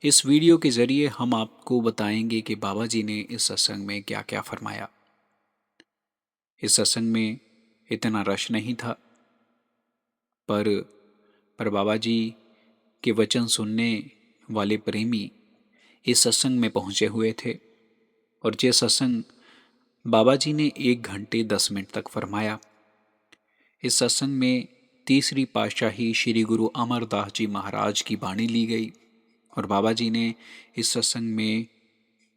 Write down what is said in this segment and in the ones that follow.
इस वीडियो के ज़रिए हम आपको बताएंगे कि बाबा जी ने इस सत्संग में क्या क्या फरमाया। इस सत्संग में इतना रश नहीं था, पर बाबा जी के वचन सुनने वाले प्रेमी इस सत्संग में पहुँचे हुए थे। और ये सत्संग बाबा जी ने 1 घंटे 10 मिनट तक फरमाया। इस सत्संग में तीसरी पातशाही श्री गुरु अमरदास जी महाराज की वाणी ली गई और बाबा जी ने इस सत्संग में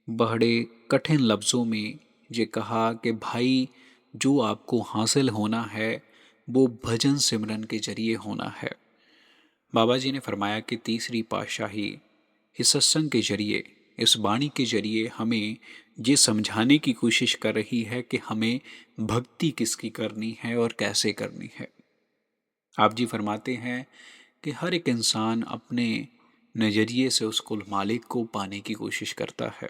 बड़े कठिन लफ्ज़ों में ये कहा कि भाई, जो आपको हासिल होना है वो भजन सिमरन के जरिए होना है। बाबा जी ने फरमाया कि तीसरी पातशाही इस सत्संग के जरिए, इस वाणी के जरिए हमें ये समझाने की कोशिश कर रही है कि हमें भक्ति किसकी करनी है और कैसे करनी है। आप जी फरमाते हैं कि हर एक इंसान अपने नज़रिए से उस कुल मालिक को पाने की कोशिश करता है,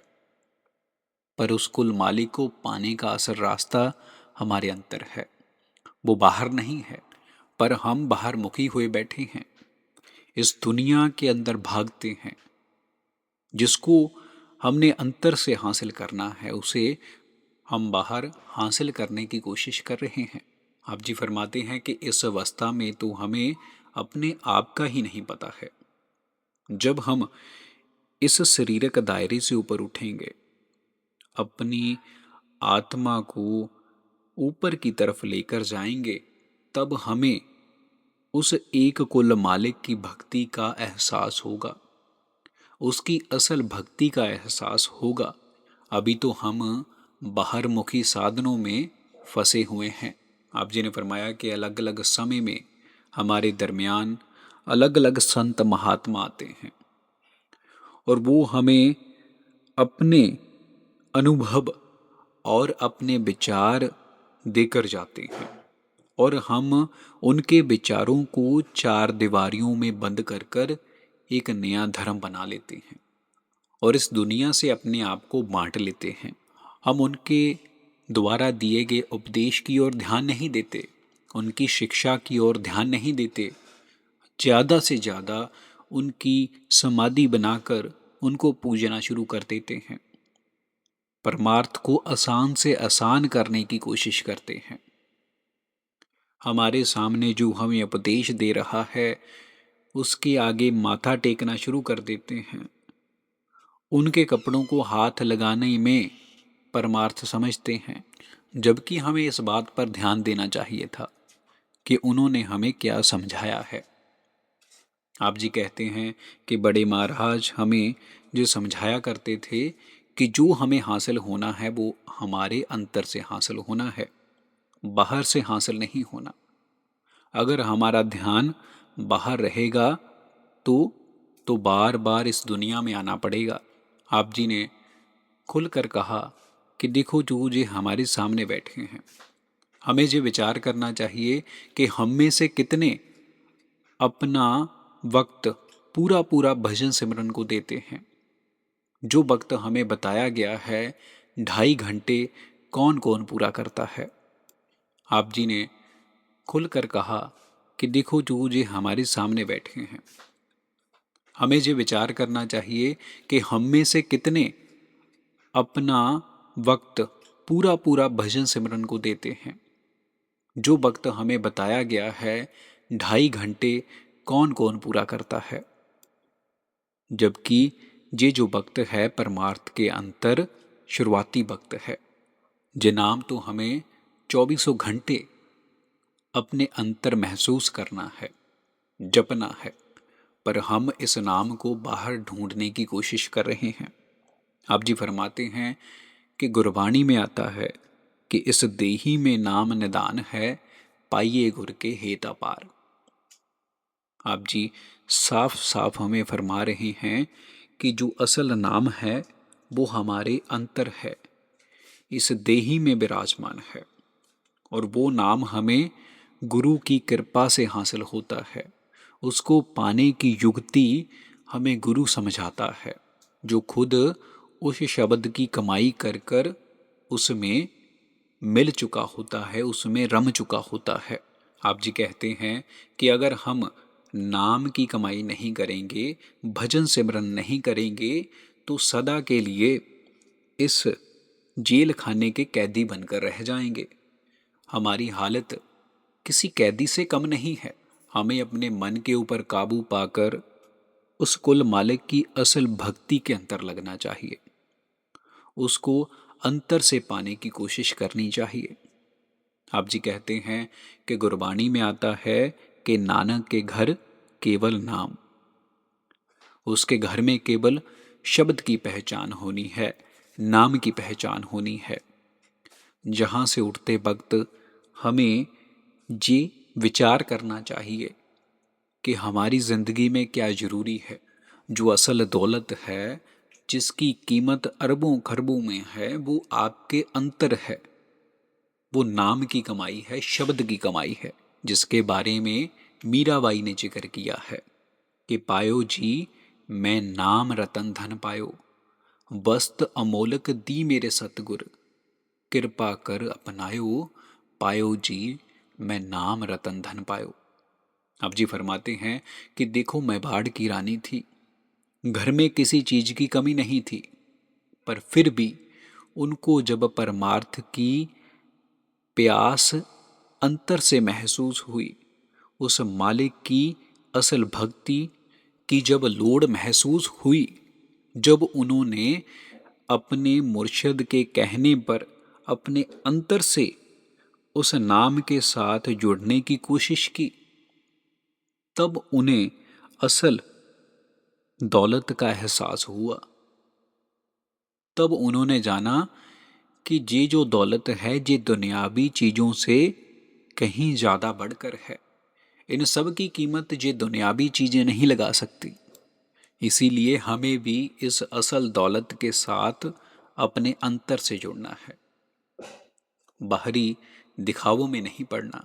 पर उस कुल मालिक को पाने का असल रास्ता हमारे अंदर है, वो बाहर नहीं है। पर हम बाहर मुखी हुए बैठे हैं, इस दुनिया के अंदर भागते हैं। जिसको हमने अंतर से हासिल करना है उसे हम बाहर हासिल करने की कोशिश कर रहे हैं। आप जी फरमाते हैं कि इस अवस्था में तो हमें अपने आप का ही नहीं पता है। जब हम इस शरीरक दायरे से ऊपर उठेंगे, अपनी आत्मा को ऊपर की तरफ लेकर जाएंगे, तब हमें उस एक कुल मालिक की भक्ति का एहसास होगा, उसकी असल भक्ति का एहसास होगा। अभी तो हम बाहरमुखी साधनों में फंसे हुए हैं। आप जी ने फरमाया कि अलग अलग समय में हमारे दरमियान अलग अलग संत महात्मा आते हैं और वो हमें अपने अनुभव और अपने विचार देकर जाते हैं और हम उनके विचारों को चार दीवारियों में बंद कर कर एक नया धर्म बना लेते हैं और इस दुनिया से अपने आप को बांट लेते हैं। हम उनके द्वारा दिए गए उपदेश की ओर ध्यान नहीं देते, उनकी शिक्षा की ओर ध्यान नहीं देते। ज़्यादा से ज़्यादा उनकी समाधि बनाकर उनको पूजना शुरू कर देते हैं। परमार्थ को आसान से आसान करने की कोशिश करते हैं। हमारे सामने जो हमें उपदेश दे रहा है उसके आगे माथा टेकना शुरू कर देते हैं। उनके कपड़ों को हाथ लगाने में परमार्थ समझते हैं, जबकि हमें इस बात पर ध्यान देना चाहिए था कि उन्होंने हमें क्या समझाया है। आप जी कहते हैं कि बड़े महाराज हमें जो समझाया करते थे कि जो हमें हासिल होना है वो हमारे अंतर से हासिल होना है, बाहर से हासिल नहीं होना। अगर हमारा ध्यान बाहर रहेगा तो बार बार इस दुनिया में आना पड़ेगा। आप जी ने खुलकर कहा कि देखो, जो ये हमारे सामने बैठे हैं, हमें ये विचार करना चाहिए कि हम में से कितने अपना वक्त पूरा पूरा भजन सिमरन को देते हैं। जो वक्त हमें बताया गया है 2.5 घंटे कौन कौन पूरा करता है। आप जी ने खुलकर कहा कि देखो, जो ये हमारे सामने बैठे हैं, हमें ये विचार करना चाहिए कि हम में से कितने अपना वक्त पूरा पूरा भजन सिमरन को देते हैं। जो वक्त हमें बताया गया है 2.5 घंटे कौन कौन पूरा करता है, जबकि ये जो वक्त है परमार्थ के अंतर शुरुआती वक्त है। ये नाम तो हमें 2400 घंटे अपने अंतर महसूस करना है, जपना है, पर हम इस नाम को बाहर ढूंढने की कोशिश कर रहे हैं। आप जी फरमाते हैं कि गुरबाणी में आता है कि इस देही में नाम निदान है, पाइये गुर के हेत अपार। आप जी साफ साफ हमें फरमा रहे हैं कि जो असल नाम है वो हमारे अंतर है, इस देही में विराजमान है और वो नाम हमें गुरु की कृपा से हासिल होता है। उसको पाने की युक्ति हमें गुरु समझाता है, जो खुद उस शब्द की कमाई कर कर उसमें मिल चुका होता है, उसमें रम चुका होता है। आप जी कहते हैं कि अगर हम नाम की कमाई नहीं करेंगे, भजन सिमरन नहीं करेंगे, तो सदा के लिए इस जेल खाने के कैदी बनकर रह जाएंगे। हमारी हालत किसी कैदी से कम नहीं है। हमें अपने मन के ऊपर काबू पाकर उस कुल मालिक की असल भक्ति के अंतर लगना चाहिए, उसको अंतर से पाने की कोशिश करनी चाहिए। आप जी कहते हैं कि गुरबाणी में आता है कि नानक के घर केवल नाम, उसके घर में केवल शब्द की पहचान होनी है, नाम की पहचान होनी है। जहाँ से उठते वक्त हमें ये विचार करना चाहिए कि हमारी ज़िंदगी में क्या ज़रूरी है। जो असल दौलत है, जिसकी कीमत अरबों खरबों में है, वो आपके अंतर है, वो नाम की कमाई है, शब्द की कमाई है, जिसके बारे में मीराबाई ने जिक्र किया है कि पायो जी मैं नाम रतन धन पायो, वस्त अमोलक दी मेरे सतगुर, कृपा कर अपनायो, पायो जी मैं नाम रतन धन पायो। अब जी फरमाते हैं कि देखो मेवाड़ की रानी थी, घर में किसी चीज की कमी नहीं थी, पर फिर भी उनको जब परमार्थ की प्यास अंतर से महसूस हुई, उस मालिक की असल भक्ति की जब लोड़ महसूस हुई, जब उन्होंने अपने मुर्शद के कहने पर अपने अंतर से उस नाम के साथ जुड़ने की कोशिश की, तब उन्हें असल दौलत का एहसास हुआ। तब उन्होंने जाना कि ये जो दौलत है ये दुनियावी चीज़ों से कहीं ज़्यादा बढ़कर है। इन सब की कीमत ये दुनियावी चीज़ें नहीं लगा सकती। इसीलिए हमें भी इस असल दौलत के साथ अपने अंतर से जुड़ना है, बाहरी दिखावों में नहीं पड़ना।